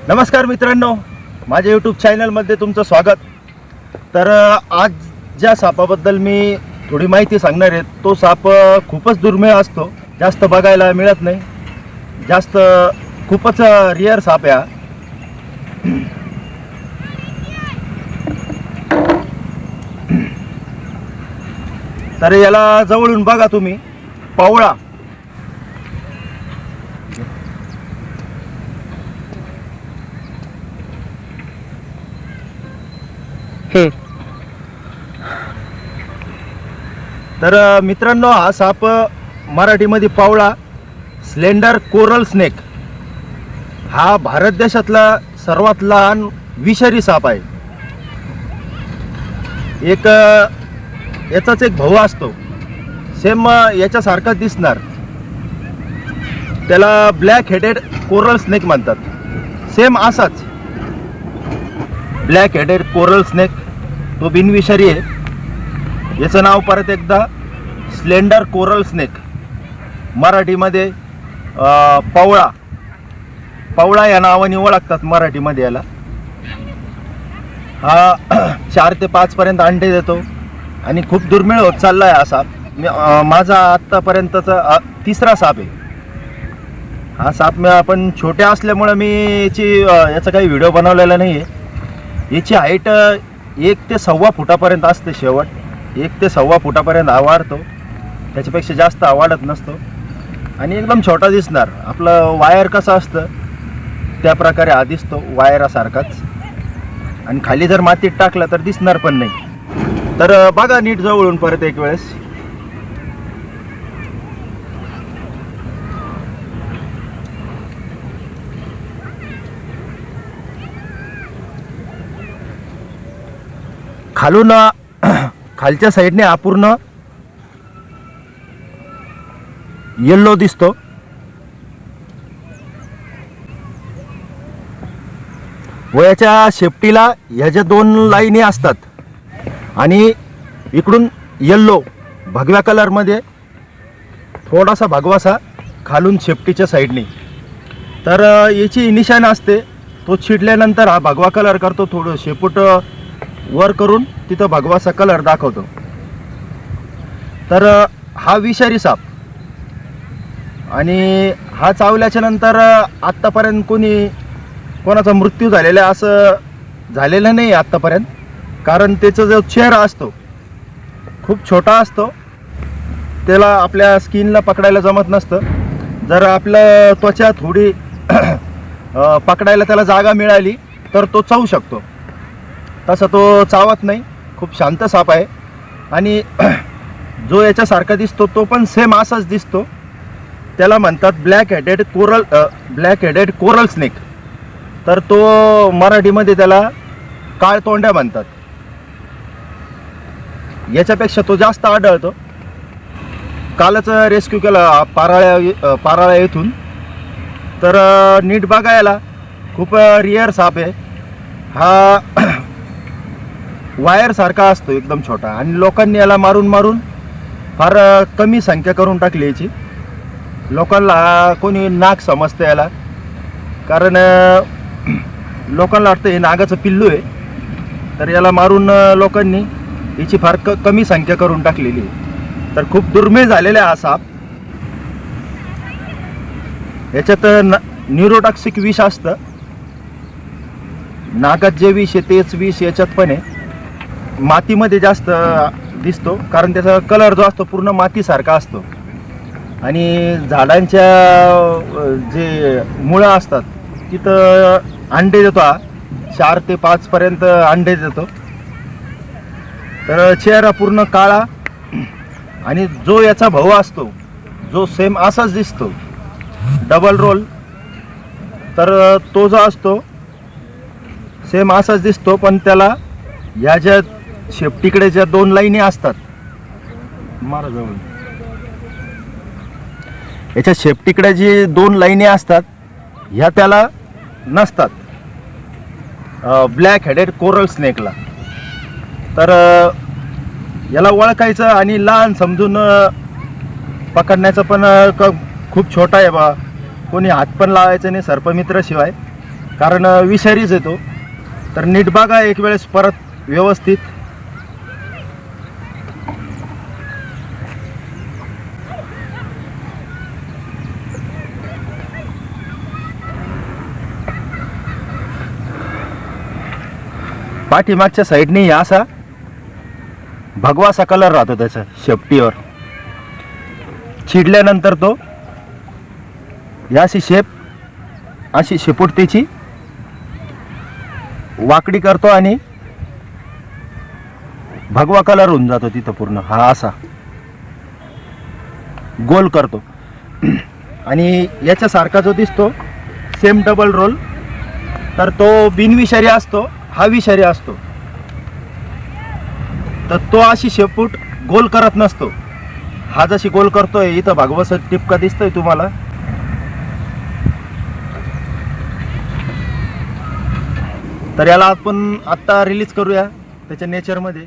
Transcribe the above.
नमस्कार मित्रांनो, माझ्या यूट्यूब चॅनलमध्ये तुमचं स्वागत. तर आज ज्या सापाबद्दल मी थोडी माहिती सांगणार आहे, तो साप खूपच दुर्मिळ असतो, जास्त बघायला मिळत नाही, खूपच रिअर साप आहे. तर याला जवळून बघा तुम्ही, पावळा. तर मित्रांनो, हा साप मराठीमध्ये पावळा, स्लेंडर कोरल स्नेक, हा भारत देशातला सर्वात लहान विषारी साप आहे. याचाच एक भाऊ असतो, सेम याच्यासारखा दिसणार, त्याला ब्लॅक हेडेड कोरल स्नेक म्हणतात. सेम असाच ब्लॅक हेडेड कोरल स्नेक, तो बिनविषारी आहे. याचं नाव परत एकदा स्लेंडर कोरल स्नेक, मराठीमध्ये पावळा या नावाने ओळखतात मराठीमध्ये याला. हा 4 ते 5 पर्यंत अंडे देतो आणि खूप दुर्मिळ होत चालला आहे हा साप. माझा आत्तापर्यंतचा 3रा साप आहे हा साप. आपण छोट्या असल्यामुळं मी याचा काही व्हिडिओ बनवलेला नाही आहे. याची हाईट 1 ते 1.25 फुटापर्यंत असते. शेवट 1 ते 1.25 फुटापर्यंत वाढतो, त्याच्यापेक्षा जास्त वाढत नसतो आणि एकदम छोटा दिसणार. आपलं वायर कसं असतं त्या प्रकारे हा दिसतो, वायरासारखाच. आणि खाली जर मातीत टाकलं तर दिसणार पण नाही. तर बघा नीट जवळून परत एक वेळेस. खालून खालच्या साईडने हा पूर्ण येल्लो दिसतो. वयाच्या शेपटीला ह्याच्या 2 लाईनी असतात आणि इकडून येल्लो भगव्या कलरमध्ये थोडासा भगवासा खालून शेपटीच्या साईडने. तर याची निशाण असते, तो चिडल्यानंतर हा भगवा कलर करतो, थोडं शेपूट वर करून तिथं भगवासा कलर दाखवतो. तर हा विषारी साप आणि हा चावल्याच्या नंतर आत्तापर्यंत कोणाचा मृत्यू झालेला असं झालेलं नाही आत्तापर्यंत. कारण त्याचा जो चेहरा असतो खूप छोटा असतो, त्याला आपल्या स्किनला पकडायला जमत नसतं. जर आपलं त्वचा थोडी पकडायला त्याला जागा मिळाली तर तो चावू शकतो, तसा तो चावत नाही. खूप शांत साप आहे आणि जो याच्यासारखा दिसतो तो पण सेम असाच दिसतो. त्याला म्हणतात ब्लॅक हेडेड कोरल स्नेक. तर तो मराठीमध्ये त्याला काळतोंड्या म्हणतात. याच्यापेक्षा तो जास्त आढळतो. कालच रेस्क्यू केला पाराळ्या येथून. तर नीट बघायला खूप रिअर साप आहे हा. वायर सारखा असतो, एकदम छोटा. आणि लोकांनी याला मारून फार कमी संख्या करून टाकली याची. लोकांना कोणी नाग समजतं याला, कारण लोकांना वाटतं हे नागाचं पिल्लू आहे. तर याला मारून लोकांनी याची फार कमी संख्या करून टाकलेली आहे. तर खूप दुर्मिळ झालेला आहे हा साप. याच्यात न्यूरोटॉक्सिक विष असतं. नागात जे विष आहे तेच विष याच्यात पण आहे. मातीमध्ये जास्त दिसतो, कारण त्याचा कलर जो असतो पूर्ण मातीसारखा असतो. आणि झाडांच्या जे मुळं असतात तिथं अंडे देतो हा. 4 ते 5 पर्यंत अंडे देतो. तर चेहरा पूर्ण काळा. आणि जो याचा भाऊ असतो, जो सेम असाच दिसतो, डबल रोल, तर तो जो असतो सेम असाच दिसतो, पण त्याला ह्या ज्या शेपटीकडे ज्या 2 लाईनी असतात, जवळ याच्या शेपटीकडे जी 2 लाईनी असतात ह्या त्याला नसतात ब्लॅक हेडेड कोरल स्नेकला. तर याला ओळखायचं आणि लहान समजून पकडण्याचं पण खूप छोटा आहे बा. कोणी हात पण लावायचं नाही सर्पमित्राशिवाय, कारण विषारीच येतो. तर नीट बघा एक वेळेस परत व्यवस्थित. पाठीमागच्या साईडने असा भगवासा कलर राहतो त्याचा शेपटीवर. चिडल्यानंतर तो याशी अशी शेपूट त्याची वाकडी करतो आणि भगवा कलर होऊन जातो तिथं पूर्ण. हा असा गोल करतो आणि याच्यासारखा जो दिसतो सेम डबल रोल, तर तो बिनविषारी असतो, हा विषारी असतो. तर तो अशी शेपूट गोल करत नसतो, हा जशी गोल करतोय. इथं भगवस टिपका दिसतोय तुम्हाला. तर याला आपण आत्ता रिलीज करूया त्याच्या नेचरमध्ये.